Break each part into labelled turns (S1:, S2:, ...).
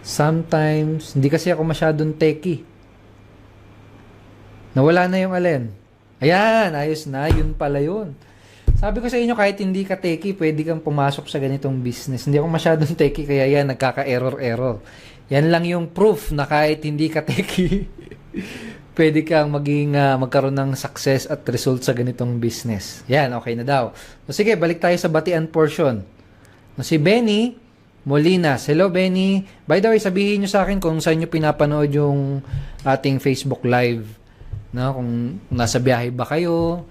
S1: Sometimes, hindi kasi ako masyadong techie. Nawala na yung alin. Ayan, ayos na. Yun pala yun. Sabi ko sa inyo, kahit hindi ka techie, pwede kang pumasok sa ganitong business. Hindi ako masyadong techie, kaya yan, nagkaka-error-error. Yan lang yung proof na kahit hindi ka techie, pwede kang magkaroon ng success at result sa ganitong business. Yan, okay na daw. So, sige, balik tayo sa batian portion. Si Benny Molinas. Hello, Benny. By the way, sabihin nyo sa akin kung saan nyo pinapanood yung ating Facebook Live. No? Kung nasa biyahe ba kayo,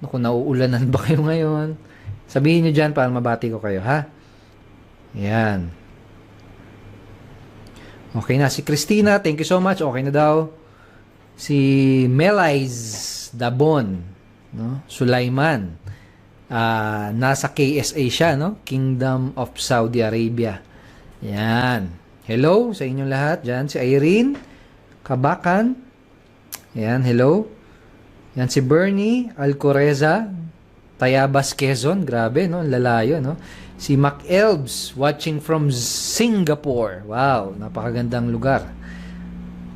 S1: kung nauulanan ba kayo ngayon. Sabihin nyo dyan para mabati ko kayo, ha? Yan. Okay na. Si Christina, thank you so much. Okay na daw. Si Melaiz Dabon, no? Sulaiman. Nasa KSA siya, no? Kingdom of Saudi Arabia. Yan. Hello sa inyong lahat dyan. Si Irene Kabakan. Yan, hello. Yan si Bernie Alcoreza, Tayabas, Quezon. Grabe, no? Lalayo, no? Si Mac Elbs, watching from Singapore. Wow, napakagandang lugar.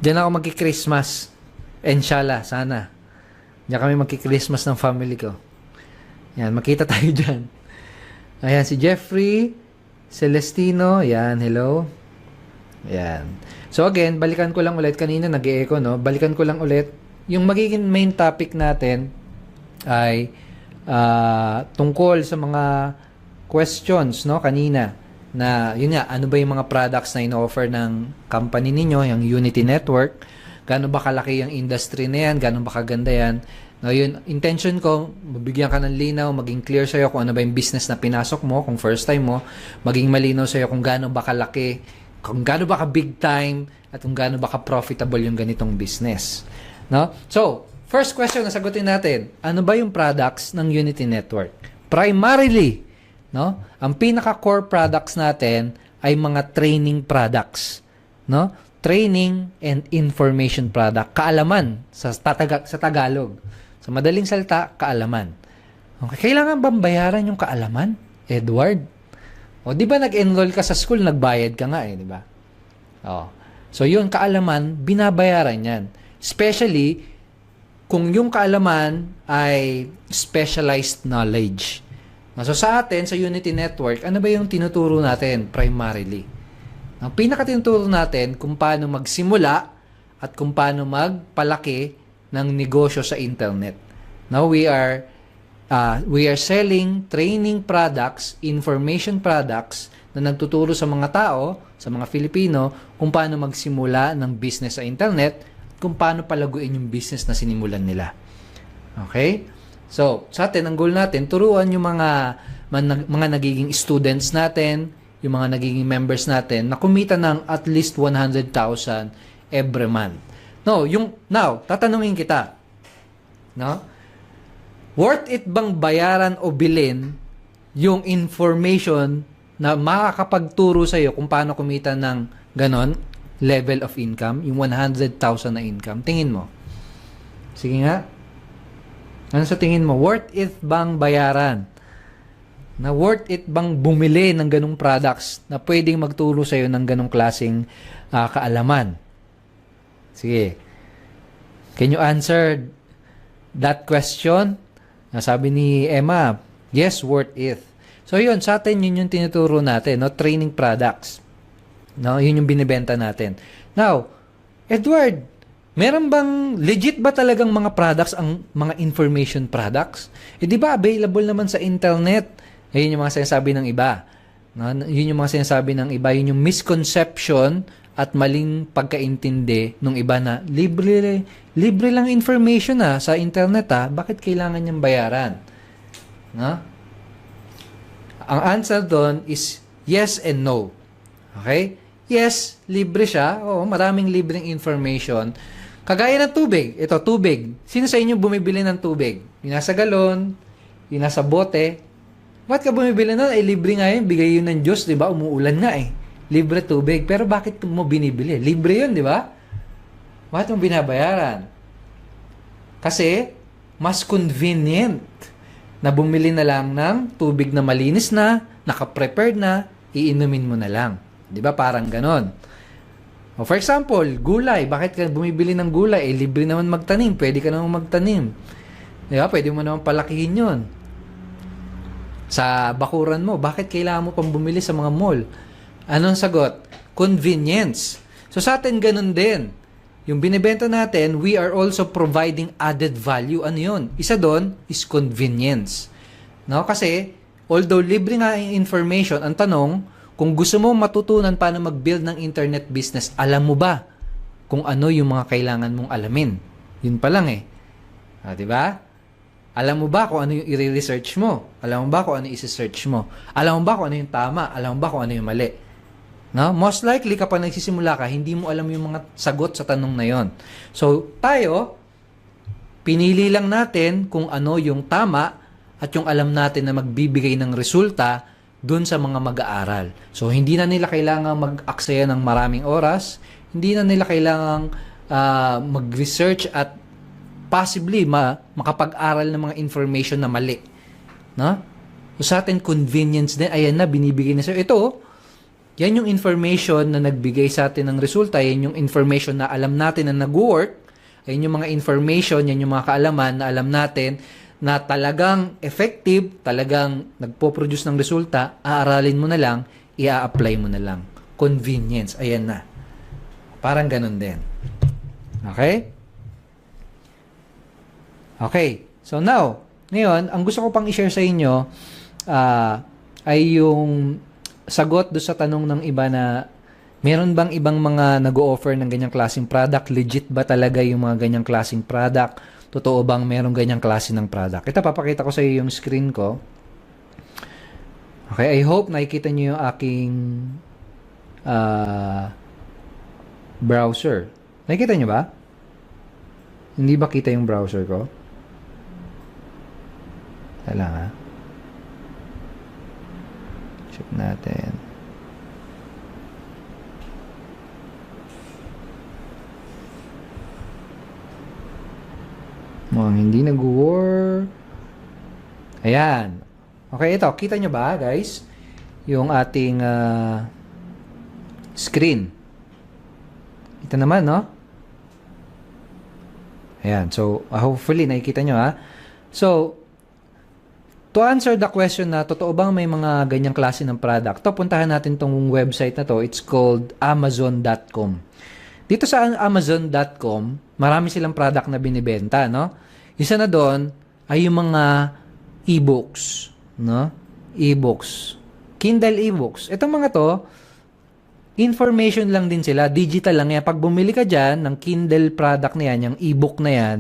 S1: Diyan ako magki-Christmas. Inshallah, sana. Diyan kami magki-Christmas ng family ko. Yan, makita tayo dyan. Ayan, si Jeffrey Celestino. Yan, hello. Yan. So again, balikan ko lang ulit. Kanina nag-e-echo, no? Balikan ko lang ulit. Yung magiging main topic natin ay tungkol sa mga questions, no? Kanina na, yun nga, ano ba yung mga products na ino-offer ng company ninyo, yung Unity Network? Gaano ba kalaki yung industry na yan? Gaano ba kaganda yan? No, yun, intention ko, mabigyan ka ng linaw, maging clear sa'yo kung ano ba yung business na pinasok mo, kung first time mo, maging malinaw sa'yo kung gaano ba kalaki, kung gaano ba ka big time, at kung gaano ba ka profitable yung ganitong business. No? So, first question na sagutin natin, ano ba yung products ng Unity Network? Primarily, no, ang pinaka-core products natin ay mga training products. No? Training and information product. Kaalaman sa Tagalog. Sa madaling salita, kaalaman. Okay, kailangan bang bayaran yung kaalaman, Edward? O, di ba nag-enroll ka sa school, nagbayad ka nga di ba? O. So, yun, kaalaman, binabayaran yan. Especially, kung yung kaalaman ay specialized knowledge. So, sa atin, sa Unity Network, ano ba yung tinuturo natin primarily? Ang pinakatinuturo natin kung paano magsimula at kung paano magpalaki ng negosyo sa internet. Now we are selling training products, information products na nagtuturo sa mga tao, sa mga Filipino, kung paano magsimula ng business sa internet at kung paano palaguin yung business na sinimulan nila. Okay? So, sa atin, ang goal natin, turuan yung mga nagiging students natin, yung mga nagiging members natin na kumita ng at least 100,000 every month. Now, tatanungin kita. No? Worth it bang bayaran o bilhin yung information na makakapagturo sa iyo kung paano kumita ng ganon level of income, yung 100,000 na income? Tingin mo. Sige nga. Ano sa tingin mo? Worth it bang bayaran? Na worth it bang bumili ng ganong products na pwedeng magturo sa iyo ng ganong klaseng kaalaman? Sige. Can you answer that question? Sabi ni Emma, yes, worth it. So yun, sa atin yun yung tinuturo natin, no? Training products. No? Yun yung binibenta natin. Now, Edward, meron bang legit ba talagang mga products ang mga information products? Di ba available naman sa internet? Yun yung mga sinasabi ng iba. No? Yun yung mga sinasabi ng iba. Yun yung misconception at maling pagkaintindi ng iba na libre lang information sa internet bakit kailangan niyang bayaran? No? Ang answer doon is yes and no. Okay? Yes, libre siya. Oo, maraming libreng information. Kagaya ng tubig. Ito, tubig. Sino sa inyo bumibili ng tubig? Yung nasa galon, yung nasa bote. Ba't ka bumibili nun? Libre nga yun. Bigay yun ng Diyos, di ba? Umuulan nga libre tubig. Pero bakit mo binibili? Libre yun, di ba? Bakit mo binabayaran? Kasi, mas convenient na bumili na lang ng tubig na malinis na, naka-prepared na, iinumin mo na lang. Di ba? Parang ganon. O for example, gulay. Bakit ka bumibili ng gulay? Eh, libre naman magtanim. Pwede ka naman magtanim. Diba? Pwede mo naman palakihin yun. Sa bakuran mo, bakit kailangan mo pang bumili sa mga mall? Anong sagot? Convenience. So sa atin, ganun din. Yung binibenta natin, we are also providing added value. Ano yun? Isa doon is convenience. No? Kasi, although libre nga yung information, ang tanong, kung gusto mo matutunan paano mag-build ng internet business, alam mo ba kung ano yung mga kailangan mong alamin? Yun pa lang eh. Diba? Alam mo ba kung ano yung i-research mo? Alam mo ba kung ano yung i-search mo? Alam mo ba kung ano yung tama? Alam mo ba kung ano yung mali? No? Most likely, kapag nagsisimula ka, hindi mo alam yung mga sagot sa tanong na yon. So, tayo, pinili lang natin kung ano yung tama at yung alam natin na magbibigay ng resulta dun sa mga mag-aaral. So, hindi na nila kailangan mag-aksaya ng maraming oras, hindi na nila kailangan mag-research at possibly makapag-aral ng mga information na mali. No? So, sa atin, convenience din, ayan na, binibigay na sa'yo. Ito, yan yung information na nagbigay sa atin ng resulta, yan yung information na alam natin na nag-work, yan yung mga information, yan yung mga kaalaman na alam natin na talagang effective, talagang nagpo-produce ng resulta, aaralin mo na lang, i-apply mo na lang. Convenience, ayan na. Parang ganun din. Okay? Okay. So now, ngayon, ang gusto ko pang i-share sa inyo ay yung sagot do sa tanong ng iba na meron bang ibang mga nag-o-offer ng ganyang klaseng product? Legit ba talaga yung mga ganyang klaseng product? Totoo bang meron ganyang klase ng product? Ito, papakita ko sa iyo yung screen ko. Okay, I hope nakikita nyo yung aking browser. Nakikita nyo ba? Hindi ba kita yung browser ko? Wala nga. Check natin. Mukhang hindi nag-work. Ayan. Okay, ito. Kita nyo ba, guys? Yung ating screen. Ito naman, no? Ayan. So, hopefully, nakikita nyo, ha? So, to answer the question na totoo bang may mga ganyang klase ng product, to puntahan natin tong website na to. It's called Amazon.com. Dito sa Amazon.com, marami silang product na binibenta, no? Isa na doon ay yung mga e-books, no? E-books. Kindle e-books. Itong mga to, information lang din sila, digital lang yan. Pag bumili ka dyan ng Kindle product na yan, yung e-book na yan,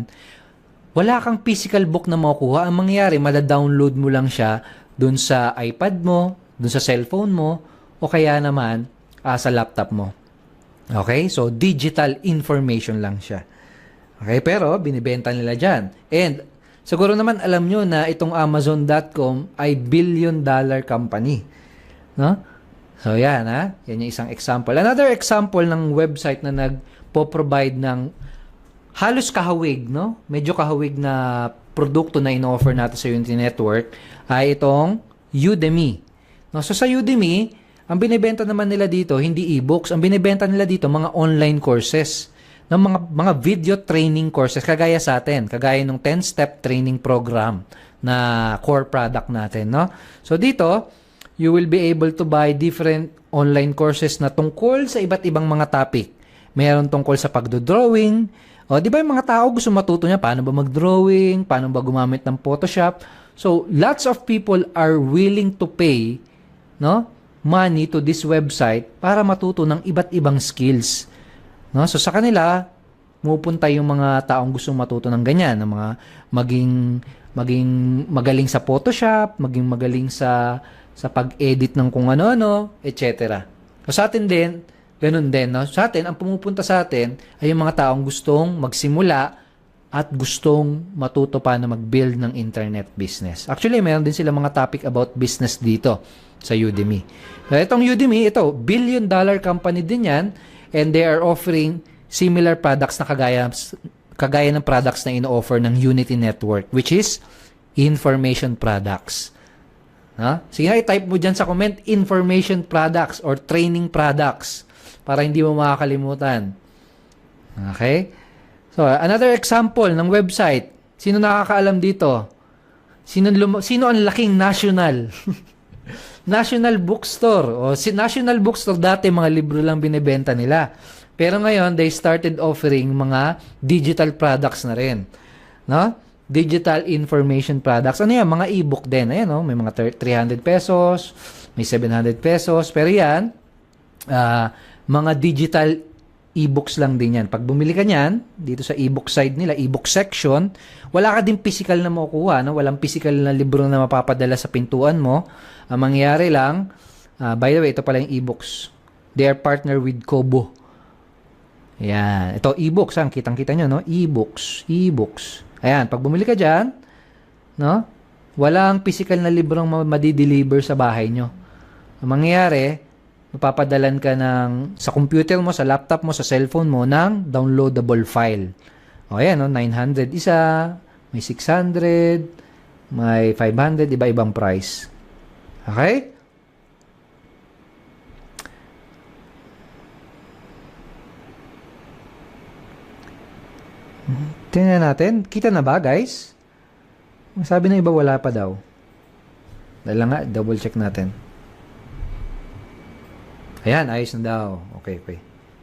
S1: wala kang physical book na makukuha. Ang mangyayari, mada-download mo lang siya dun sa iPad mo, dun sa cellphone mo, o kaya naman sa laptop mo. Okay? So, digital information lang siya. Okay? Pero, binibenta nila dyan. And, siguro naman alam nyo na itong Amazon.com ay billion-dollar company. No? So, yan, ha? Yan yung isang example. Another example ng website na nagpo-provide ng halos kahawig, no? Medyo kahawig na produkto na in-offer natin sa Unity Network ay itong Udemy. No? So, sa Udemy, ang binibenta naman nila dito, hindi e-books. Ang binibenta nila dito, mga online courses. No? Mga video training courses, kagaya sa atin. Kagaya ng 10-step training program na core product natin. No? So, dito, you will be able to buy different online courses na tungkol sa iba't ibang mga topic. Mayroon tungkol sa pagdodrawing. O, di ba yung mga tao gusto matuto niya paano ba mag-drawing, paano ba gumamit ng Photoshop. So, lots of people are willing to pay, no, money to this website para matuto ng iba't ibang skills. No? So, sa kanila, pupunta yung mga taong gusto matuto ng ganyan, ng mga maging magaling sa Photoshop, maging magaling sa pag-edit ng kung ano-ano, etc. So, sa atin din, ganun din, no? Sa atin, ang pumupunta sa atin ay yung mga taong gustong magsimula at gustong matuto pa na mag-build ng internet business. Actually, mayroon din sila mga topic about business dito sa Udemy. So, itong Udemy, ito, billion-dollar company din yan, and they are offering similar products na kagaya ng products na ino-offer ng Unity Network, which is information products. No? Sige, i-type mo dyan sa comment, information products or training products. para hindi mo makakalimutan. Okay? So, another example ng website. Sino nakakaalam dito? Sino ang laking national? National Bookstore. O, si National Bookstore, dati mga libro lang binibenta nila. Pero ngayon, they started offering mga digital products na rin. No? Digital information products. Ano yan? Mga e-book din. Ayan, no? May mga 300 pesos, may 700 pesos. Pero yan, mga digital e-books lang din yan. Pag bumili ka niyan, dito sa e-book side nila, e-book section, wala ka din physical na makukuha. No? Walang physical na libro na mapapadala sa pintuan mo. Ang mangyayari lang, by the way, ito pala yung e-books. They are partner with Kobo. Ayan. Ito, e-books. Kitang-kita nyo, no? E-books. E-books. Ayan. Pag bumili ka dyan, no? Walang physical na librong madideliver sa bahay nyo. Ang mangyayari, mapapadalan ka sa computer mo, sa laptop mo, sa cellphone mo, ng downloadable file. O, ayan, no? 900 isa, may 600, may 500, iba-ibang price. Okay? Tingnan natin. Kita na ba, guys? Sabi na iba, wala pa daw. Dahil lang nga, double check natin. Ayan, ayos na daw. Okay.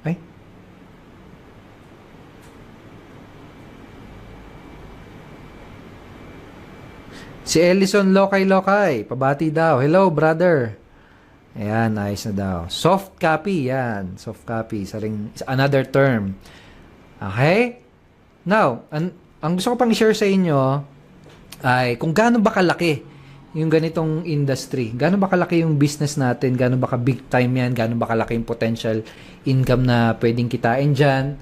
S1: Ay. Si Ellison Lokay. Pabati daw. Hello, brother. Ayan, ayos na daw. Soft copy, yan. Soft copy. Another term. Okay? Now, ang gusto ko pang i-share sa inyo ay kung gaano ba kalaki yung ganitong industry. Gaano ba kalaki yung business natin? Gaano ba ka-big time yan? Gaano ba kalaki yung potential income na pwedeng kitain dyan?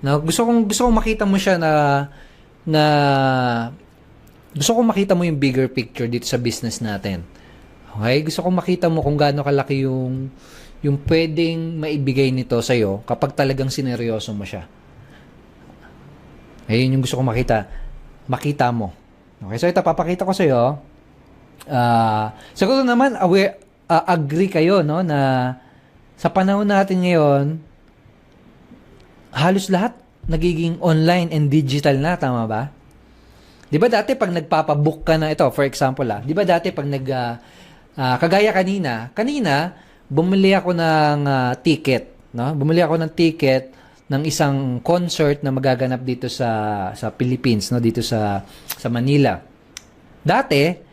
S1: Now, gusto kong makita mo siya na gusto kong makita mo yung bigger picture dito sa business natin. Okay? Gusto kong makita mo kung gaano kalaki yung pwedeng maibigay nito sa'yo kapag talagang sineryoso mo siya. Ayun yung gusto kong makita. Makita mo. Okay, so ito, papakita ko sa'yo. Siguro naman, agree kayo, no, na sa panahon natin ngayon, halos lahat nagiging online and digital na, tama ba? Di ba dati pag nagpapabook ka na, ito, for example, di ba dati pag kagaya kanina, bumili ako ng ticket, no? Bumili ako ng ticket ng isang concert na magaganap dito sa Philippines, no, dito sa Manila. Dati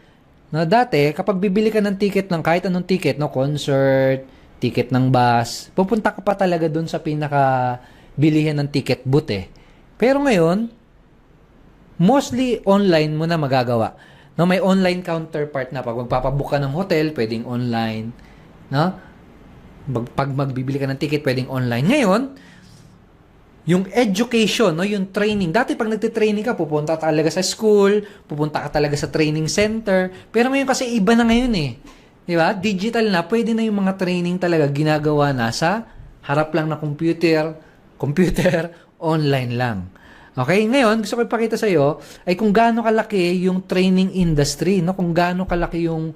S1: kapag bibili ka ng ticket ng kahit anong ticket, no, concert, ticket ng bus, pupunta ka pa talaga doon sa pinaka bilihan ng ticket booth eh. Pero ngayon, mostly online mo na magagawa. No, may online counterpart na pag magpapabook ka ng hotel, pwedeng online, no? Pag magbibili ka ng ticket, pwedeng online. Ngayon, yung education, no, yung training. Dati pag nagte-training ka, pupunta talaga sa school, pupunta ka talaga sa training center. Pero ngayon kasi iba na ngayon eh. Di ba? Digital na, pwede na yung mga training talaga ginagawa na sa harap lang na computer, online lang. Okay? Ngayon, gusto ko ipakita sa iyo ay kung gaano kalaki yung training industry, no? Kung gaano kalaki yung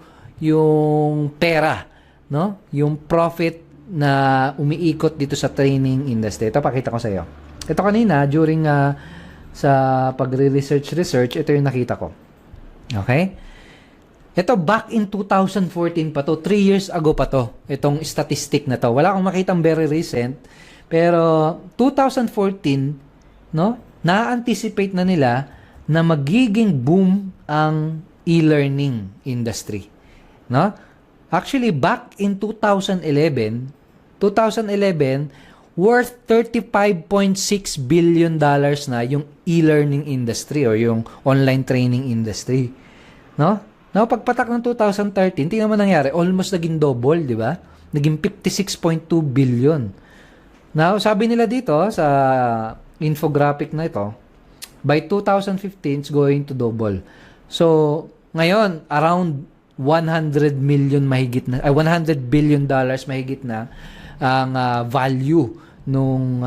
S1: pera, no? Yung profit na umiikot dito sa training industry. Ito, pakita ko sa iyo. Ito kanina, during sa pagre-research, ito yung nakita ko. Okay? Ito, back in 2014 pa to. 3 years ago pa to. Itong statistic na to. Wala akong makitang very recent. Pero, 2014, no? Na-anticipate na nila na magiging boom ang e-learning industry. No? Actually, back in 2011, worth $35.6 billion na yung e-learning industry or yung online training industry. No? Now, pagpatak ng 2013, tingnan mo nangyari, almost naging double, di ba? Naging 56.2 billion. Now, sabi nila dito sa infographic na ito, by 2015, it's going to double. So, ngayon, around 100 million mahigit na, $100 billion mahigit na ang value nung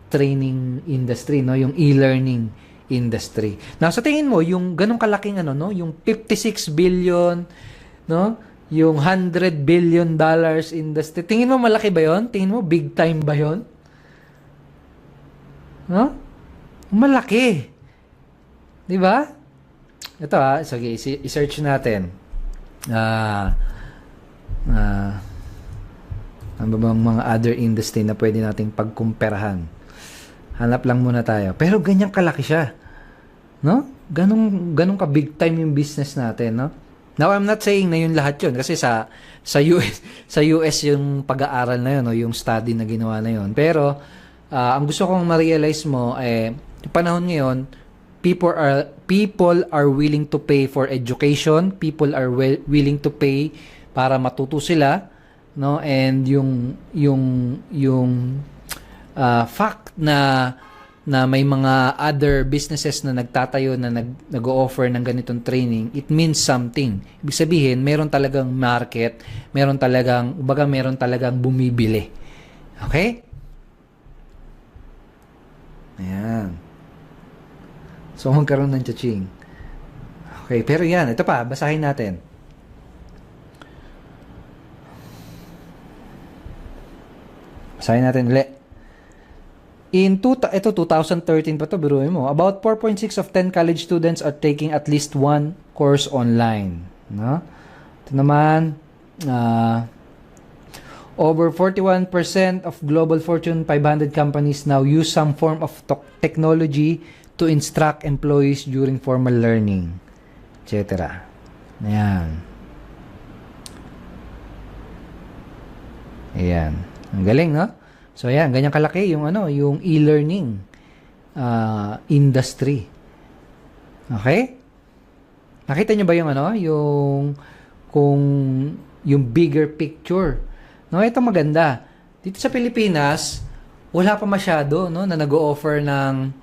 S1: training industry, no, yung e-learning industry. Now, sa tingin mo, yung ganong kalaking no, yung 56 billion, no, yung $100 billion industry. Tingin mo malaki ba yon? Tingin mo big time ba yon? No? Malaki. 'Di ba? Ito sige, i-search natin. Ano ba bang mga other industry na pwede nating pagkumperahan? Hanap lang muna tayo. Pero ganyan kalaki siya. No? Ganong ka big time yung business natin, no? Now, I'm not saying na yun lahat yun kasi sa US yung pag-aaral na yun, no? Yung study na ginawa na yun. Pero ang gusto kong ma-realize mo yung panahon ngayon, people are willing to pay for education, people are willing to pay para matuto sila, no? And yung fact na may mga other businesses na nagtatayo na nag-o-offer ng ganitong training, it means something. Ibig sabihin, meron talagang market, meron talagang bumibili. Okay? Ayan. So, magkaroon ng cha-ching. Okay, pero yan, ito pa, basahin natin. Basahin natin ulit. Ito 2013 pa to, biruin mo. About 4.6 of 10 college students are taking at least one course online. No? Ito naman, over 41% of global Fortune 500 companies now use some form of technology to instruct employees during formal learning, etc. Ayan. Ayan. Ang galing, no? So, ayan. Ganyan kalaki yung e-learning industry. Okay? Nakita nyo ba yung bigger picture? No, ito maganda. Dito sa Pilipinas, wala pa masyado, no, na nag-o-offer ng,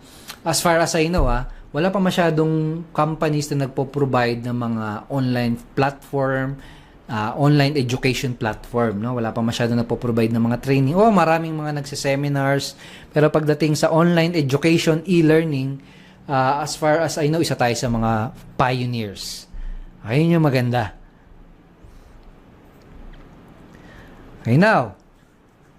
S1: as far as I know, wala pa masyadong companies na nagpo-provide ng mga online platform, online education platform, no? Wala pa masyado nagpo-provide ng mga training. Maraming mga nagse-seminars, pero pagdating sa online education, e-learning, as far as I know, isa tayo sa mga pioneers. Ayun yung maganda. Okay, now.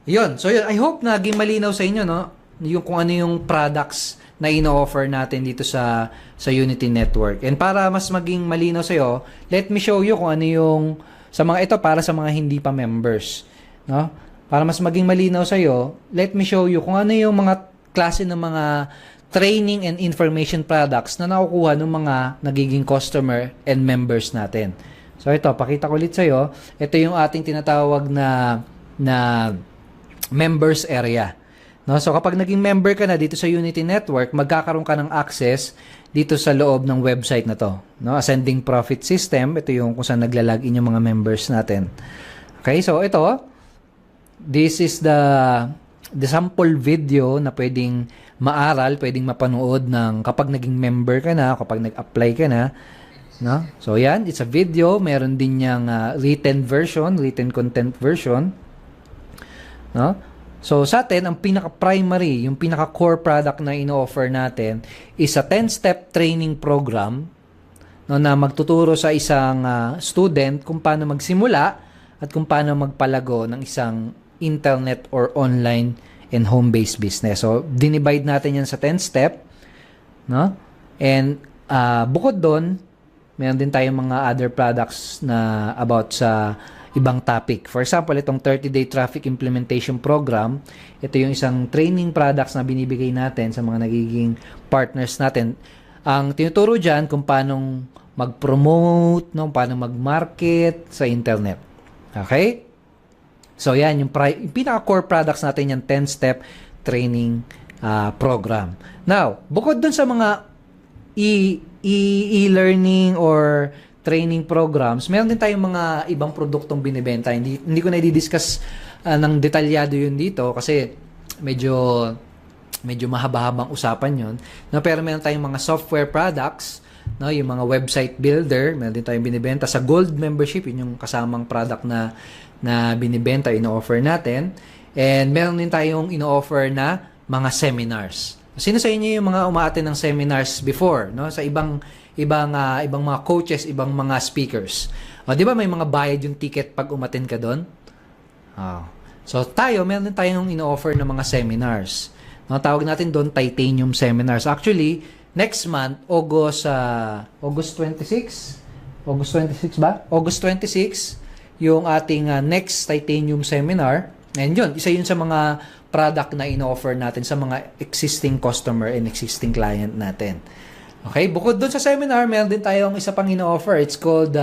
S1: Yun. So, yun. I hope na naging malinaw sa inyo, no? Yung kung ano yung products na ino-offer natin dito sa Unity Network. And para mas maging malinaw sa iyo, let me show you kung ano yung sa mga ito para sa mga hindi pa members, no? Para mas maging malinaw sa iyo, let me show you kung ano yung mga klase ng mga training and information products na nakukuha ng mga nagiging customer and members natin. So ito, pakita ko ulit sa iyo. Ito yung ating tinatawag na members area. No, so kapag naging member ka na dito sa Unity Network, magkakaroon ka ng access dito sa loob ng website na to. No, Ascending Profit System, ito yung kung saan naglalagin yung mga members natin. Okay, so ito, this is the sample video na pwedeng maaral, pwedeng mapanood ng kapag naging member ka na, kapag nag-apply ka na. No? So yan, it's a video, meron din niyang written content version. No? So, sa atin, ang pinaka-primary, yung pinaka-core product na ino-offer natin is a 10-step training program, no, na magtuturo sa isang student kung paano magsimula at kung paano magpalago ng isang internet or online and home-based business. So, dinivide natin yan sa 10-step. No? And bukod doon, meron din tayong mga other products na about sa ibang topic. For example, itong 30-day traffic implementation program, ito yung isang training products na binibigay natin sa mga nagiging partners natin. Ang tinuturo dyan kung paano mag-promote, no, paano mag-market sa internet. Okay? So, yan, yung pinaka-core products natin, yung 10-step training program. Now, bukod dun sa mga e-learning or training programs, meron din tayong mga ibang produktong binibenta. Hindi ko na i-discuss ng detalyado yun dito kasi medyo mahaba-habang usapan yun. No, pero meron tayong mga software products, no, yung mga website builder, meron din tayong binibenta. Sa Gold membership, yun yung kasamang product na binibenta, ino-offer natin. And meron din tayong ino-offer na mga seminars. Sino sa inyo yung mga umaattend ng seminars before, no? Sa ibang mga coaches, ibang mga speakers. O, di ba may mga bayad yung ticket pag umattend ka doon? Oh. So, meron din tayong ino-offer ng mga seminars. No, tawag natin doon Titanium Seminars. Actually, next month, August 26? August 26 ba? August 26, yung ating next Titanium Seminar. And yun, isa yun sa mga product na ino-offer natin sa mga existing customer and existing client natin. Okay, bukod doon sa seminar, meron din tayong isa pang ino-offer. It's called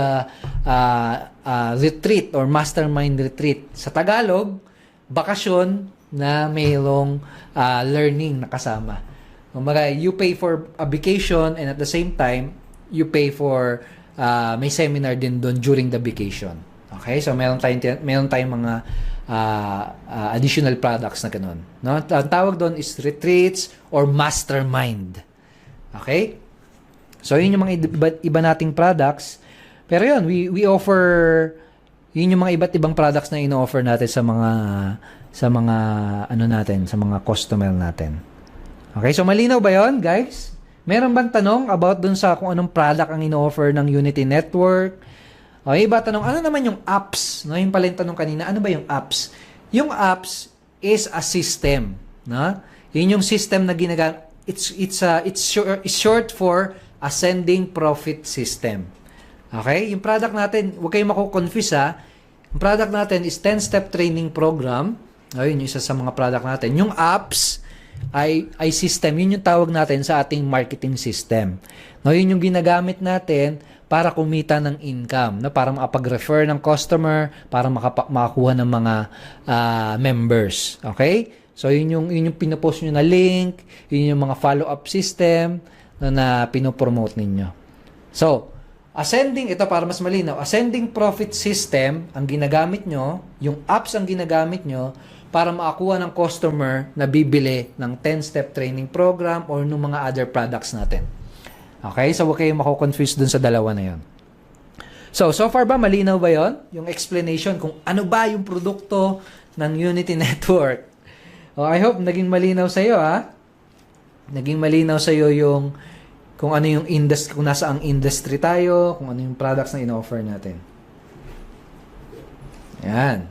S1: retreat or mastermind retreat. Sa Tagalog, bakasyon na mayroong learning na kasama. Kumbaga, you pay for a vacation and at the same time, you pay for may seminar din doon during the vacation. Okay, so meron tayong mga additional products na ganun. No? Ang tawag doon is retreats or mastermind. Okay? So, yun yung mga iba nating products. Pero yun, we offer, yun yung mga iba't ibang products na ino-offer natin sa mga customer natin. Okay, so malinaw ba yun, guys? Meron bang tanong about dun sa kung anong product ang ino-offer ng Unity Network? Okay, iba tanong, ano naman yung apps? No, yung pala yung tanong kanina, ano ba yung apps? Yung apps is a system. No? Yun yung system na ginagamit. It's short for Ascending Profit System. Okay? Yung product natin, huwag kayong mako-confuse ha. Yung product natin is 10-step training program. Ayun, yung isa sa mga product natin. Yung apps ay system. Yun yung tawag natin sa ating marketing system. No, yun yung ginagamit natin para kumita ng income. No? Para makapag-refer ng customer, para makakuha ng mga members. Okay? So, yun yung pinopost nyo na link, yun yung mga follow-up system na pinopromote ninyo. So, ito para mas malinaw, ascending profit system ang ginagamit nyo, yung apps ang ginagamit nyo para makakuha ng customer na bibili ng 10-step training program or ng mga other products natin. Okay? So, huwag kayong mako-confuse dun sa dalawa na yun. So far ba malinaw ba yon? Yung explanation kung ano ba yung produkto ng Unity Network. I hope naging malinaw sa iyo, ha? Naging malinaw sa iyo yung kung ano yung industry, kung nasa ang industry tayo, kung ano yung products na ino-offer natin. Yan.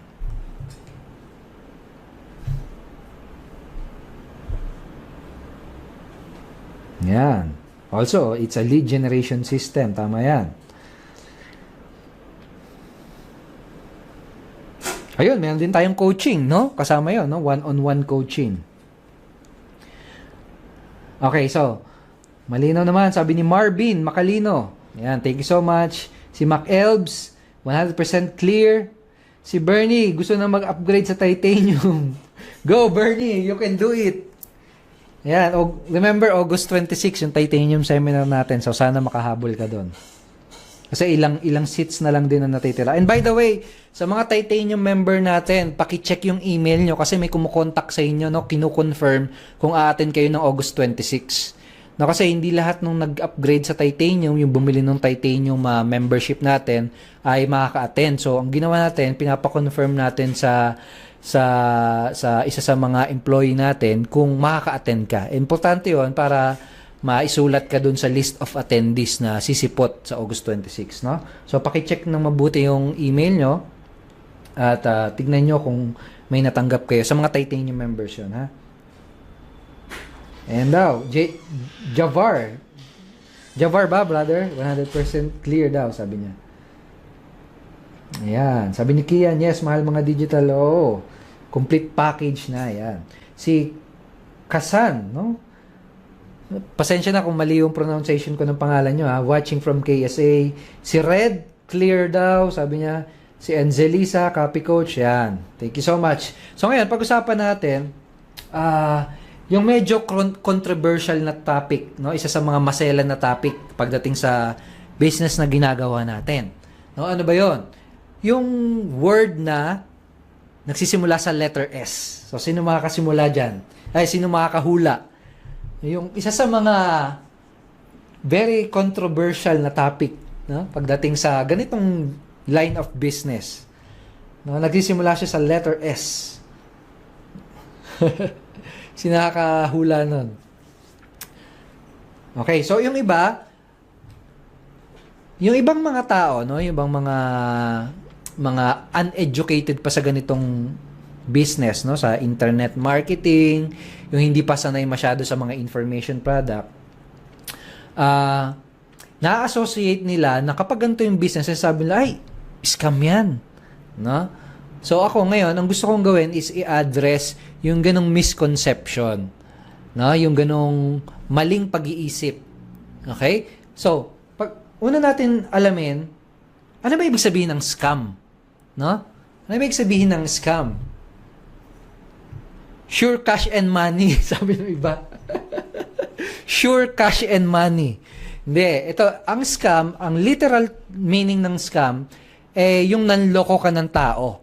S1: Yan. Also, it's a lead generation system. Tama yan. Ayun, meron din tayong coaching, no? Kasama yun, no? One-on-one coaching. Okay, so, malinaw naman, sabi ni Marvin Macalino. Yan, thank you so much. Si Mac Elbs, 100% clear. Si Bernie, gusto na mag-upgrade sa Titanium. Go, Bernie, you can do it. Yan, remember, August 26, yung Titanium seminar natin. So, sana makahabol ka doon. Kasi ilang seats na lang din na natitira. And by the way, sa mga Titanium member natin, paki-check yung email nyo kasi may kumukontak sa inyo, no? Kino-confirm kung a-attend kayo ng August 26. No, kasi hindi lahat nung nag-upgrade sa Titanium, yung bumili ng Titanium membership natin, ay makaka-attend. So, ang ginawa natin, pinapa-confirm natin sa isa sa mga employee natin kung makaka-attend ka. Importante yon para maisulat ka dun sa list of attendees na sisipot sa August 26, no? So, paki-check ng mabuti yung email nyo at tignan nyo kung may natanggap kayo sa mga Titanium members yun, ha? And now, Javar ba, brother? 100% clear daw, sabi niya. Ayan. Sabi ni Kian, yes, mahal mga digital. Oo. Complete package na. Ayan. Si Kasan, no? Pasensya na kung mali yung pronunciation ko ng pangalan nyo, ha? Watching from KSA. Si Red, clear daw, sabi niya. Si Angelisa, copy coach. Yan. Thank you so much. So ngayon, pag-usapan natin, yung medyo controversial na topic, no? Isa sa mga maselan na topic pagdating sa business na ginagawa natin. No? Ano ba yon? Yung word na nagsisimula sa letter S. So, sino makakasimula dyan? Sino makakahula? Yung isa sa mga very controversial na topic, no? Pagdating sa ganitong line of business. No? Nagsisimula siya sa letter S. Sinakahula nun. Okay, so yung iba, yung ibang mga tao, no, yung ibang mga uneducated pa sa ganitong business, no, sa internet marketing, yung hindi pa sanay masyado sa mga information product, na-associate nila na kapag ganito yung business, sabi nila, ay, scam yan. No? So ako ngayon, ang gusto kong gawin is i-address yung ganong misconception. No? Yung ganong maling pag-iisip. Okay? So, una natin alamin, ano ba ibig sabihin ng scam? No? Ano ba ibig sabihin ng scam? Sure cash and money, sabi ng iba. Sure cash and money. Hindi, ito, ang scam, ang literal meaning ng scam, yung nanloko ka ng tao.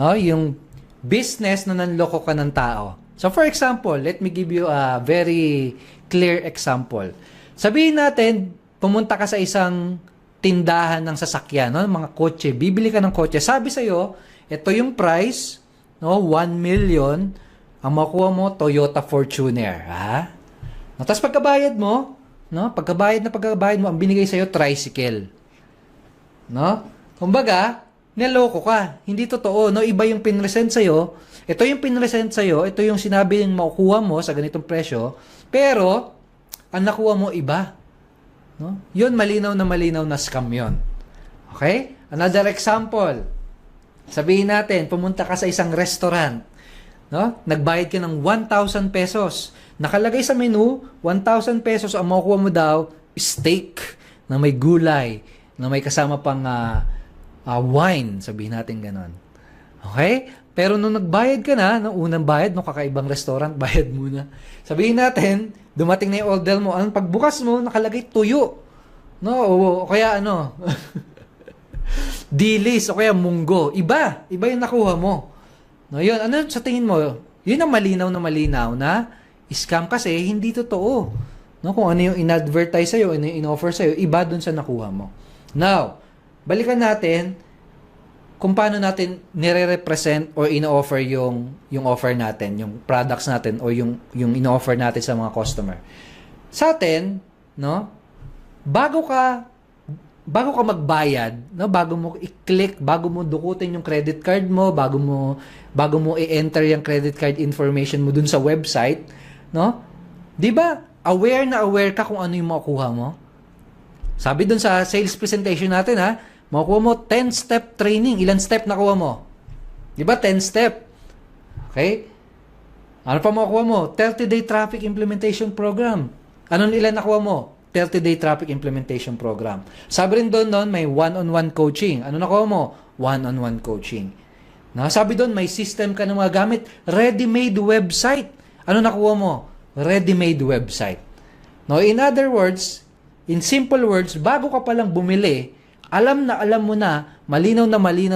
S1: No? Yung business na nanloko ka ng tao. So, for example, let me give you a very clear example. Sabihin natin, pumunta ka sa isang tindahan ng sasakyan, no? Mga kotse, bibili ka ng kotse. Sabi sa'yo, ito yung price, no? 1 million, ang makuha mo, Toyota Fortuner. Ha? No, tapos pagkabayad mo, no? Pagkabayad mo, ang binigay sa'yo, tricycle. No? Kumbaga, niloko ka. Hindi totoo, no? Iba yung pinresent sa'yo. Ito yung pinresent sa'yo, ito yung sinabi yung makukuha mo sa ganitong presyo, pero, ang nakuha mo, iba. No? Yun, malinaw na scam yun. Okay? Another example. Sabihin natin, pumunta ka sa isang restaurant. No? Nagbayad ka ng 1,000 pesos. Nakalagay sa menu, 1,000 pesos, ang makukuha mo daw, steak na may gulay, na may kasama pang wine, sabihin natin ganon. Okay? Pero nung nagbayad ka na, nung unang bayad, nung kakaibang restaurant, bayad muna. Sabihin natin, dumating na yung order mo, ang pagbukas mo, nakalagay tuyo. No? O kaya ano, dilis, o kaya munggo. Iba yung nakuha mo. No, yun, ano sa tingin mo? Yun ang malinaw na scam kasi hindi totoo. No, kung ano yung in-advertise sa'yo, ano yung in-offer sa'yo, iba dun sa nakuha mo. Now, balikan natin kung paano natin nire-represent or in-offer yung offer natin, yung products natin o yung in-offer natin sa mga customer. Sa atin, no, bago ka magbayad, no, bago mo i-click, bago mo dukutin yung credit card mo, bago mo i-enter yung credit card information mo dun sa website, no? 'Di ba? Aware ka kung ano yung makukuha mo? Sabi dun sa sales presentation natin, ha, makukuha mo 10-step training. Ilan step nakuha mo? 'Di ba? 10 step. Okay? Ano pa makukuha mo? 30-day traffic implementation program. Ano ilan nakuha mo? 30-day traffic implementation program. Sabi rin doon, may one-on-one coaching. Ano nakuha mo? One-on-one coaching. No? Sabi doon, may system ka na magagamit. Ready-made website. Ano nakuha mo? Ready-made website. No, in other words, in simple words, bago ka palang bumili, alam mo na, malinaw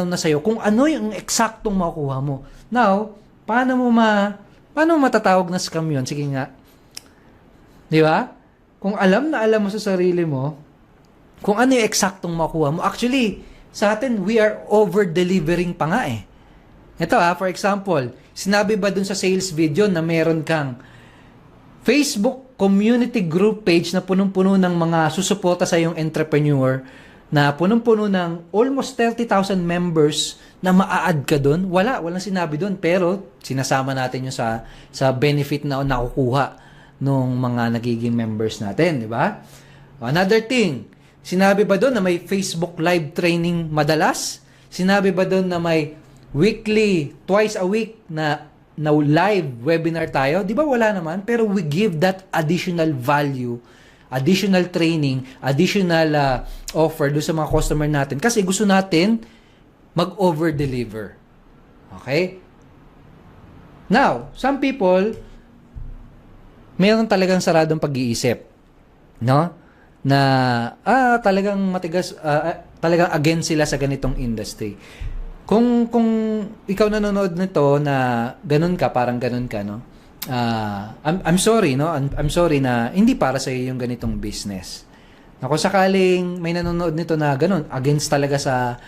S1: na sa'yo kung ano yung eksaktong makukuha mo. Now, paano mo matatawag na scam yun? Sige nga. Di ba? Kung alam mo sa sarili mo, kung ano yung eksaktong makuha mo, actually, sa atin, we are over-delivering pa nga eh. Ito for example, sinabi ba dun sa sales video na meron kang Facebook community group page na punong-puno ng mga susuporta sa iyong entrepreneur, na punong-puno ng almost 30,000 members na maa-add ka dun? Walang sinabi dun, pero sinasama natin yung sa benefit na nakukuha nung mga nagiging members natin, di ba? Another thing, sinabi ba doon na may Facebook live training madalas? Sinabi ba doon na may weekly, twice a week na live webinar tayo? Di ba wala naman? Pero we give that additional value, additional training, additional offer doon sa mga customer natin kasi gusto natin mag-over-deliver. Okay? Now, some people mayroon talagang saradong pag-iisip, no? Na talagang matigas, talagang against sila sa ganitong industry. Kung ikaw nanonood nito na parang ganun ka, no? I'm sorry, no? I'm sorry na hindi para sa iyo yung ganitong business. Na kung sakaling may nanonood nito na ganun, against talaga sa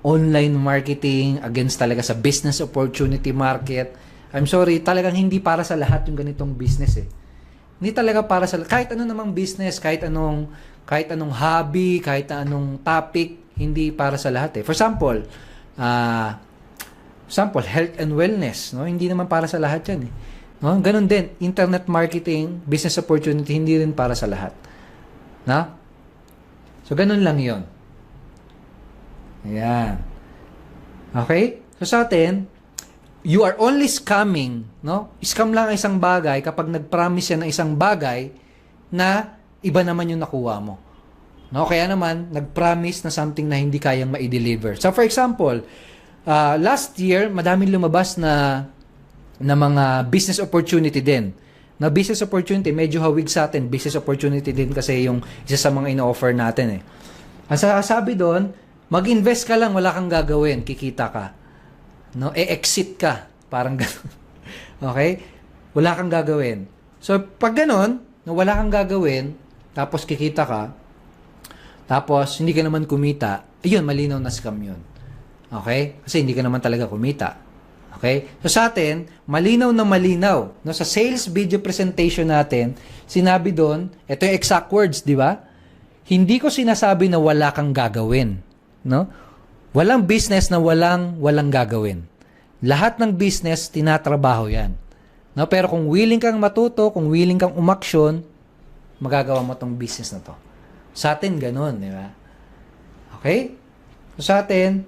S1: online marketing, against talaga sa business opportunity market, I'm sorry, talagang hindi para sa lahat yung ganitong business eh. Hindi talaga para sa kahit ano namang business, kahit anong hobby, kahit anong topic, hindi para sa lahat eh. For example, health and wellness, no? Hindi naman para sa lahat 'yan eh. No? Ganun din, internet marketing, business opportunity, hindi rin para sa lahat. Na? So ganun lang 'yon. Ayan. Okay? So sa atin, you are only scamming, no? Scam lang ang isang bagay kapag nag-promise yan ng isang bagay na iba naman yung nakuha mo. No? Kaya naman, nag-promise na something na hindi kayang ma-deliver. So for example, last year, madaming lumabas na mga business opportunity din. Na business opportunity, medyo hawig sa atin. Business opportunity din kasi yung isa sa mga ino-offer natin eh. Ang sabi doon, mag-invest ka lang, wala kang gagawin, kikita ka. No? E-exit ka. Parang gano'n. Okay? Wala kang gagawin. So, pag gano'n, na wala kang gagawin, tapos kikita ka, tapos hindi ka naman kumita, ayun, malinaw na scam yun. Okay? Kasi hindi ka naman talaga kumita. Okay? So, sa atin, malinaw na malinaw. No? Sa sales video presentation natin, sinabi doon, ito yung exact words, di ba? Hindi ko sinasabi na wala kang gagawin. No? Walang business na walang gagawin. Lahat ng business, tinatrabaho yan. No? Pero kung willing kang matuto, kung willing kang umaksyon, magagawa mo tong business na to. Sa atin, ganun, di ba? Okay? So, sa atin,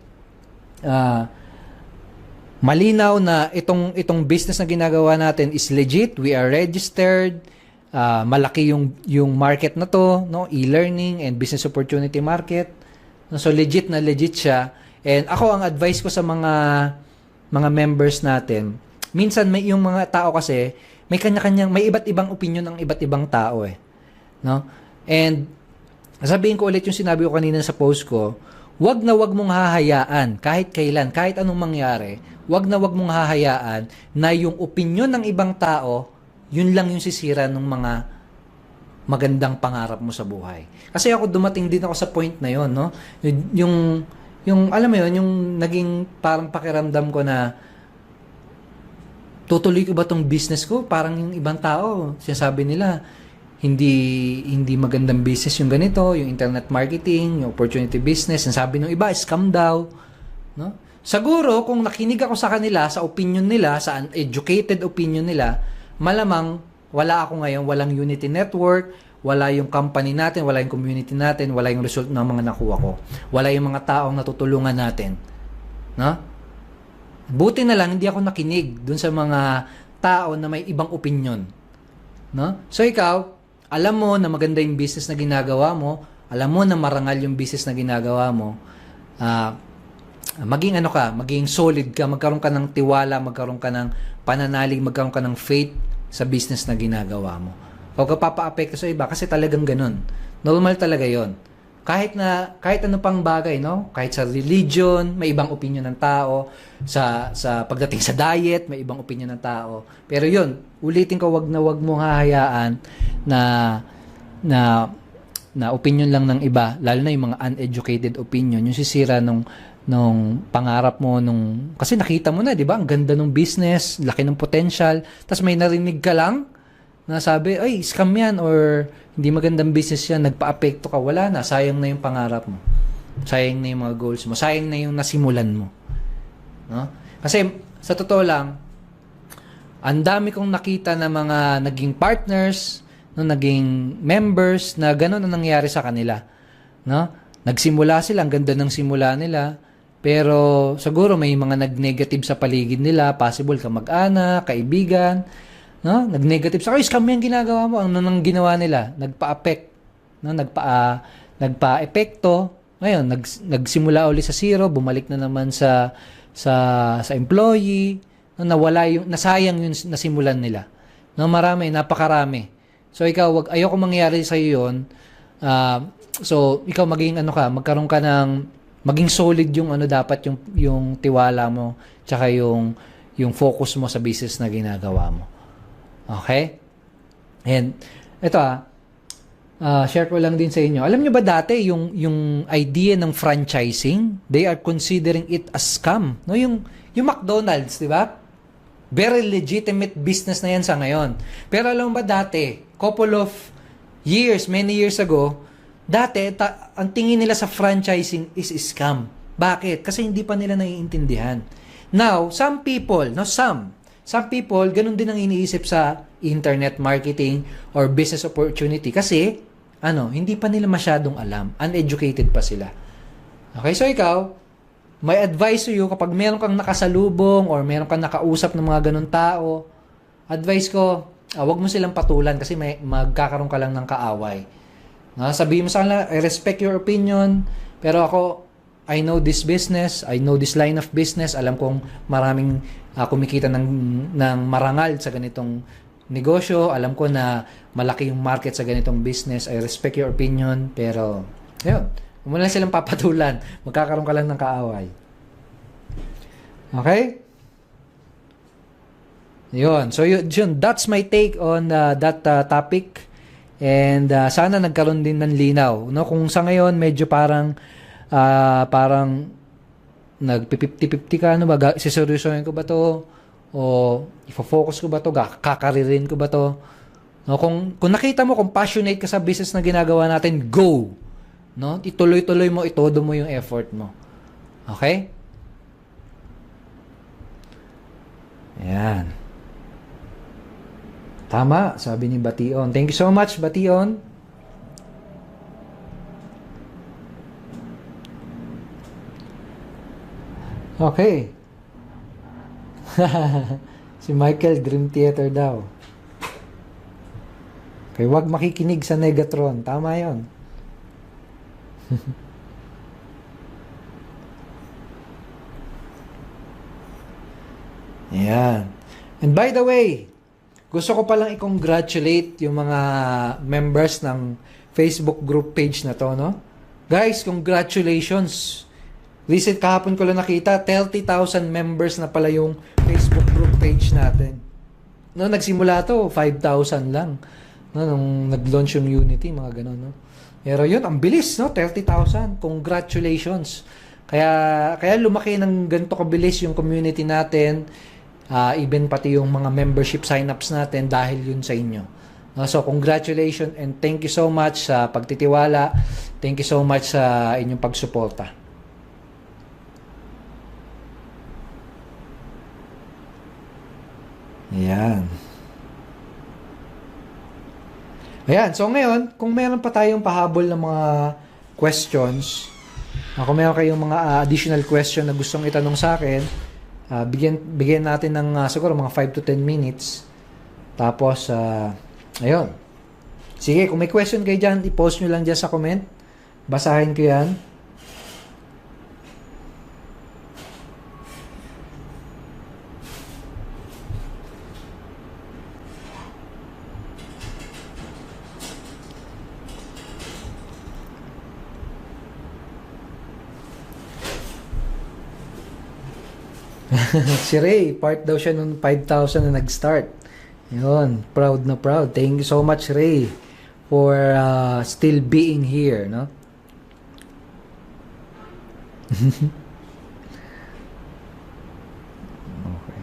S1: malinaw na itong business na ginagawa natin is legit. We are registered. Malaki yung market na to, no? E-learning and business opportunity market. So, legit na legit siya. And ako, ang advice ko sa mga members natin, minsan yung mga tao kasi, may kanya-kanyang, may iba't ibang opinion ng iba't ibang tao eh. No? And, sabihin ko ulit yung sinabi ko kanina sa post ko, wag na wag mong hahayaan, kahit kailan, kahit anong mangyari, wag na wag mong hahayaan na yung opinion ng ibang tao, yun lang yung sisira ng mga magandang pangarap mo sa buhay. Kasi ako dumating din ako sa point na yon, no? Yung alam mo yon, yung naging parang pakiramdam ko na tutuloy ko ba tong business ko? Parang yung ibang tao, sinasabi nila, hindi magandang business yung ganito, yung internet marketing, yung opportunity business. Sinasabi ng iba, scam daw, no? Siguro kung nakinig ako sa kanila, sa opinion nila, sa uneducated opinion nila, malamang wala ako ngayon, walang Unity Network, wala yung company natin, wala yung community natin, wala yung result ng mga nakuha ko. Wala yung mga taong natutulungan natin. No? Buti na lang, hindi ako nakinig dun sa mga tao na may ibang opinion. No? So ikaw, alam mo na maganda yung business na ginagawa mo, alam mo na marangal yung business na ginagawa mo, maging solid ka, magkaroon ka ng tiwala, magkaroon ka ng pananalig, magkaroon ka ng faith sa business na ginagawa mo. Huwag ka papa-apekto sa iba kasi talagang ganun. Normal talaga yon. Kahit ano pang bagay, no? Kahit sa religion, may ibang opinion ng tao. Sa pagdating sa diet, may ibang opinion ng tao. Pero yun, ulitin ko, wag mong hahayaan na opinion lang ng iba, lalo na yung mga uneducated opinion, yung sisira nung pangarap mo kasi nakita mo na, 'di ba? Ang ganda ng business, laki ng potential, tapos may narinig ka lang na sabi, ay, scam yan or hindi magandang business yan, nagpa-apekto ka, wala na, sayang na yung pangarap mo. Sayang na yung mga goals mo, sayang na yung nasimulan mo. No? Kasi sa totoo lang, ang dami kong nakita na mga naging partners, no, naging members na gano'n ang nangyari sa kanila. No? Nagsimula sila, ang ganda ng simula nila, pero siguro may mga nag-negative sa paligid nila, possible kamag-anak, kaibigan, no? Nag-negative sa, ay, scam yan ginagawa mo. Ano nang ginawa nila? Nagpa-affect, no? Nagpa-epekto. Ngayon, nagsimula ulit sa zero, bumalik na naman sa employee, no? Nasayang yung nasimulan nila. No, napakarami. So ikaw, ayoko mangyari sa iyo 'yon. So ikaw magkaroon ka maging solid yung dapat yung tiwala mo, tsaka yung focus mo sa business na ginagawa mo. Okay? And ito share ko lang din sa inyo. Alam niyo ba dati yung idea ng franchising, they are considering it as scam. No, yung McDonald's, 'di ba? Very legitimate business na yan sa ngayon. Pero alam mo ba dati, couple of years, many years ago, dati, ang tingin nila sa franchising is scam. Bakit? Kasi hindi pa nila naiintindihan. Now, some people, ganun din ang iniisip sa internet marketing or business opportunity. Kasi, hindi pa nila masyadong alam. Uneducated pa sila. Okay, so ikaw, may advice to you kapag meron kang nakasalubong or meron kang nakausap ng mga ganun tao, advice ko, wag mo silang patulan kasi magkakaroon ka lang ng kaaway. Sabihin mo sa kanila, I respect your opinion, pero ako, I know this business, I know this line of business, alam kong maraming kumikita ng marangal sa ganitong negosyo, alam ko na malaki yung market sa ganitong business, I respect your opinion, pero, yun, huwag mo lang silang papatulan, magkakaroon ka lang ng kaaway. Okay? Yun. So, yun, that's my take on that topic. And sana nagkaroon din ng linaw. No? Kung sa ngayon, medyo parang nag-50-50 ka, siseryosohin ko ba to? O ifo-focus ko ba to? Kakaririn ko ba to? No? Kung nakita mo, kung passionate ka sa business na ginagawa natin, go! No? Ituloy-tuloy mo, itodo mo yung effort mo. Okay? Ayan. Tama, sabi ni Bation. Thank you so much, Bation. Okay. Si Michael, Dream Theater daw. Okay, wag makikinig sa Negatron. Tama yon. Ayan. And by the way, gusto ko palang i-congratulate yung mga members ng Facebook group page na to, no? Guys, congratulations! Recent kahapon ko lang nakita, 30,000 members na pala yung Facebook group page natin. No, nagsimula to, 5,000 lang. No, nung nag-launch yung Unity, mga ganun, no? Pero yun, ang bilis, no? 30,000. Congratulations! Kaya lumaki ng ganito kabilis yung community natin. Even pati yung mga membership sign-ups natin dahil yun sa inyo. So, congratulations and thank you so much sa pagtitiwala. Thank you so much sa inyong pagsuporta. Ayan. So ngayon, kung meron pa tayong pahabol ng mga questions, kung meron kayong mga additional question na gustong itanong sa akin, bigyan natin ng siguro mga 5 to 10 minutes. Tapos, ayun. Sige, kung may question kayo dyan, i-post nyo lang dyan sa comment. Basahin ko yan. Si Ray, part daw siya nung 5,000 na nag-start. Yun, proud na proud. Thank you so much, Ray, for still being here, no? Okay.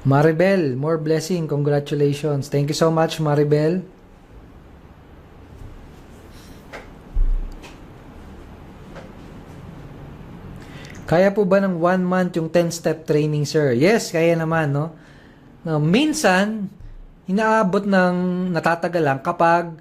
S1: Maribel, more blessing. Congratulations. Thank you so much, Maribel. Kaya po ba ng 1 month yung 10-step training, sir? Yes, kaya naman, no? Now, minsan, inaabot ng natatagal lang kapag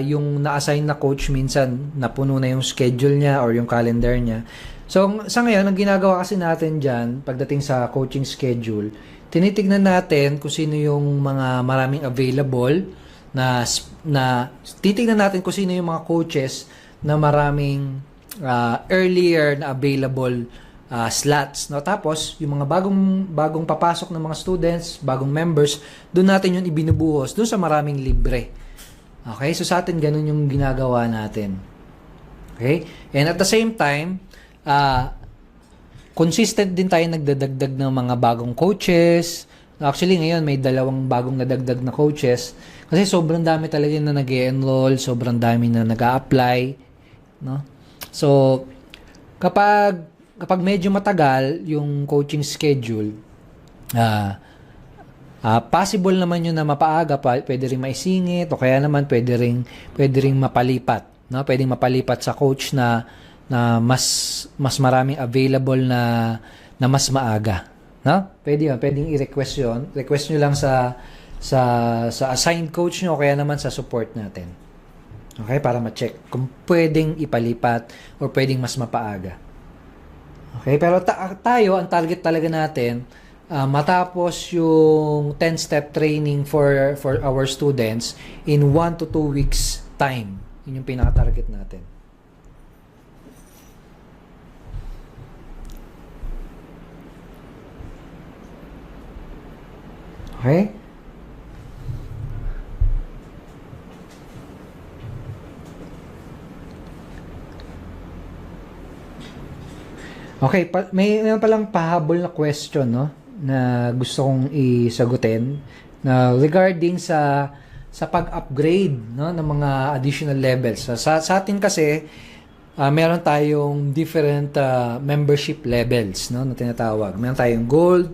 S1: yung na-assign na coach minsan napuno na yung schedule niya or yung calendar niya. So, sa ngayon, ang ginagawa kasi natin dyan, pagdating sa coaching schedule, tinitignan natin kung sino yung mga maraming available na titignan natin kung sino yung mga coaches na maraming earlier na available slots, no? Tapos yung mga bagong papasok ng mga students, bagong members, doon natin yung ibinubuhos doon sa maraming libre. Okay? So sa atin ganun yung ginagawa natin. Okay? And at the same time, consistent din tayo nagdadagdag ng mga bagong coaches. Actually ngayon may 2 bagong nadagdag na coaches kasi sobrang dami talaga na nag-e-enroll, sobrang dami na nag-a-apply, no? So, kapag kapag medyo matagal yung coaching schedule, possible naman yun na mapaaga, pwede ring maisingit, o kaya naman pwede ring mapalipat, no? Pwedeng mapalipat sa coach na mas maraming available na mas maaga, no? Pwede yun, pwedeng i-request yun. Request nyo lang sa assigned coach nyo, o kaya naman sa support natin. Okay, para ma-check kung pwedeng ipalipat or pwedeng mas mapaaga. Okay, pero tayo, ang target talaga natin, matapos yung 10-step training for our students in 1 to 2 weeks time. Yun yung pinaka-target natin. Okay? Okay, may palang pahabol na question, no, na gusto kong isagutin na regarding sa pag-upgrade, no, ng mga additional levels. Sa atin kasi meron tayong different membership levels, no, na tinatawag. Meron tayong gold,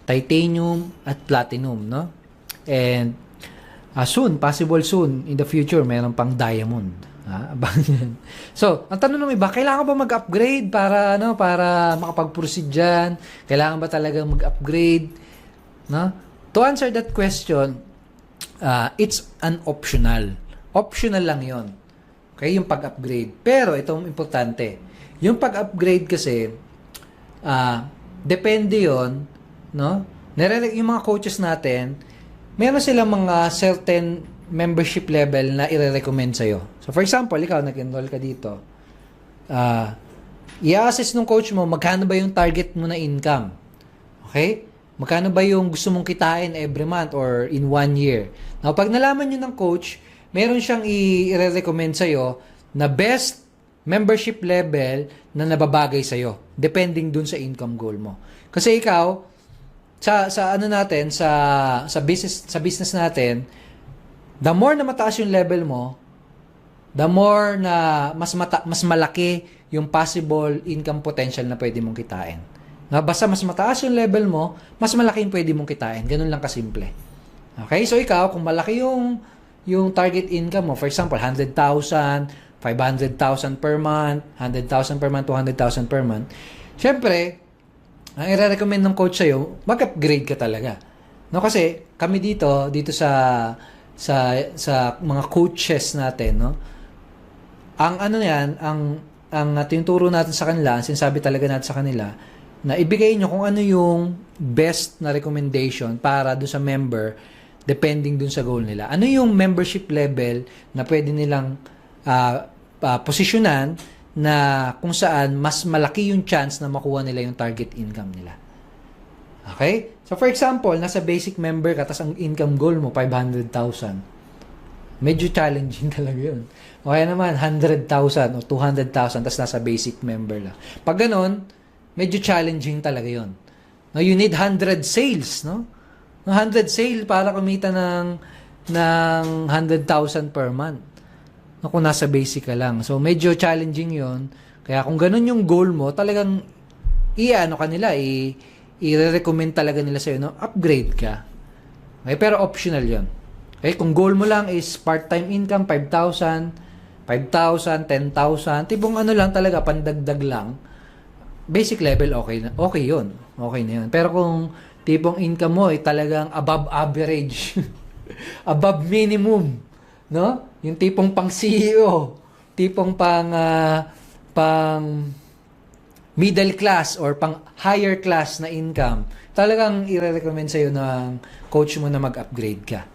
S1: titanium at platinum, no? And possible soon in the future meron pang diamond. So, ang tanong ng iba, kailangan ba mag-upgrade para makapag-proceed diyan? Kailangan ba talagang mag-upgrade, no? To answer that question, it's an optional. Optional lang 'yon. Okay, yung pag-upgrade. Pero itong importante, yung pag-upgrade kasi depende 'yon, no? Yung mga coaches natin, meron silang mga certain membership level na i-recommend sa'yo. So, for example, ikaw, nag-enroll ka dito. I-assess ng coach mo, magkano ba yung target mo na income? Okay? Magkano ba yung gusto mong kitain every month or in 1 year? Now, pag nalaman nyo ng coach, meron siyang i-recommend sa'yo na best membership level na nababagay sa'yo, depending dun sa income goal mo. Kasi ikaw, sa business natin, the more na mataas yung level mo, the more na mas malaki yung possible income potential na pwede mong kitain. Basta mas mataas yung level mo, mas malaki yung pwede mong kitain. Ganun lang kasimple. Okay? So ikaw, kung malaki yung target income mo, for example, 100,000, 500,000 per month, 100,000 per month, 200,000 per month, syempre, ang i-recommend ng coach sa'yo, mag-upgrade ka talaga. No, kasi kami dito sa mga coaches natin, no? Ang tinuturo natin sa kanila, sinasabi talaga natin sa kanila na ibigay nyo kung ano yung best na recommendation para do sa member depending dun sa goal nila. Ano yung membership level na pwede nilang posisyonan na kung saan mas malaki yung chance na makuha nila yung target income nila. Okay? So, for example, nasa basic member ka, tapos ang income goal mo, 500,000. Medyo challenging talaga yun. O kaya naman, 100,000 o 200,000, tapos nasa basic member lang. Pag ganun, medyo challenging talaga yun. No, you need 100 sales, no? 100 sales para kumita ng 100,000 per month. No, kung nasa basic ka lang. So, medyo challenging yun. Kaya kung ganun yung goal mo, talagang i-recommend talaga nila sa'yo, no? Upgrade ka. Okay? Pero optional yun. Okay? Kung goal mo lang is part-time income, 5,000, 10,000, tipong ano lang talaga, pandagdag lang, basic level, okay yun. Okay na yun. Pero kung tipong income mo ay talagang above average, above minimum, no? Yung tipong pang CEO, tipong pang middle class or pang higher class na income, talagang i-recommend sa'yo ng coach mo na mag-upgrade ka.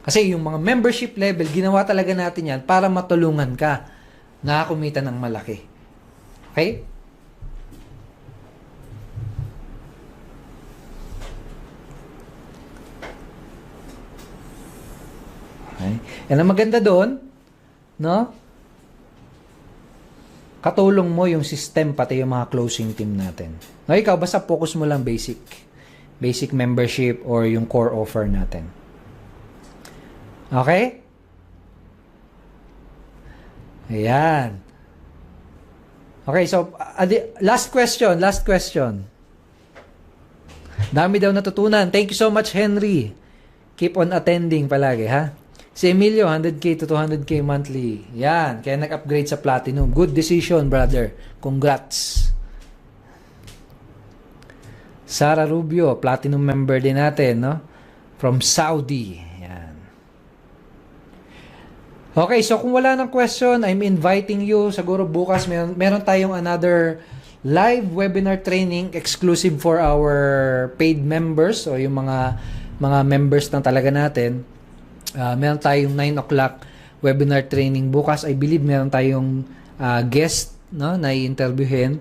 S1: Kasi yung mga membership level, ginawa talaga natin yan para matulungan ka na kumita ng malaki. Okay? Okay? And ang maganda doon, no? Katulong mo yung system, pati yung mga closing team natin. No, ikaw, basta focus mo lang basic membership or yung core offer natin. Okay? Ayan. Okay, so last question. Dami daw natutunan. Thank you so much, Henry. Keep on attending palagi, ha? Si Emilio, 100k to 200k monthly. Yan, kaya nag-upgrade sa Platinum. Good decision, brother. Congrats. Sara Rubio, Platinum member din natin, no? From Saudi. Yan. Okay, so kung wala ng question, I'm inviting you. Siguro bukas meron tayong another live webinar training exclusive for our paid members o yung mga members na talaga natin. Meron tayong 9 o'clock webinar training bukas. I believe meron tayong guest, no, na i-interviewin.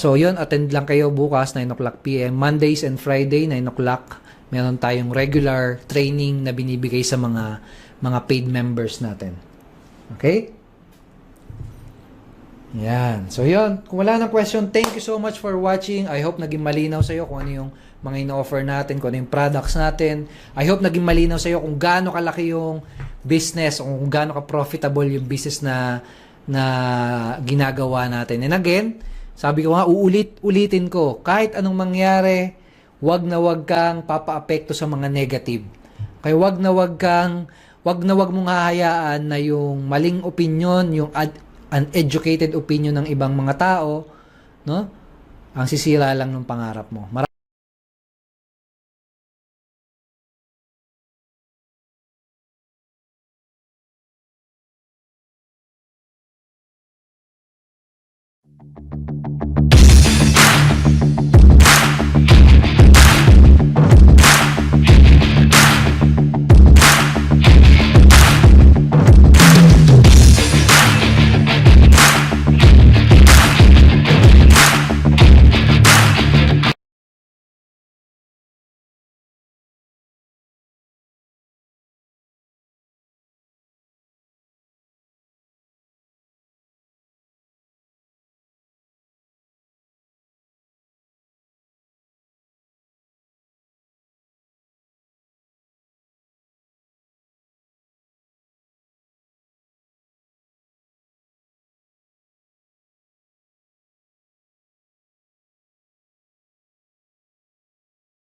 S1: So yun, attend lang kayo bukas 9 o'clock PM. Mondays and Friday 9 o'clock meron tayong regular training na binibigay sa mga paid members natin. Okay? Yan. So yun, kung wala nang question, thank you so much for watching. I hope naging malinaw sa iyo kung ano yung mga ino-offer natin, kung ano yung products natin. I hope naging malinaw sa iyo kung gaano kalaki yung business, o kung gaano ka-profitable yung business na ginagawa natin. And again, sabi ko nga, ulitin ko, kahit anong mangyari, wag na wag kang papa-apekto sa mga negative. Kaya wag na wag mong hahayaan na yung maling opinion, yung uneducated opinion ng ibang mga tao, no? Ang sisira lang ng pangarap mo.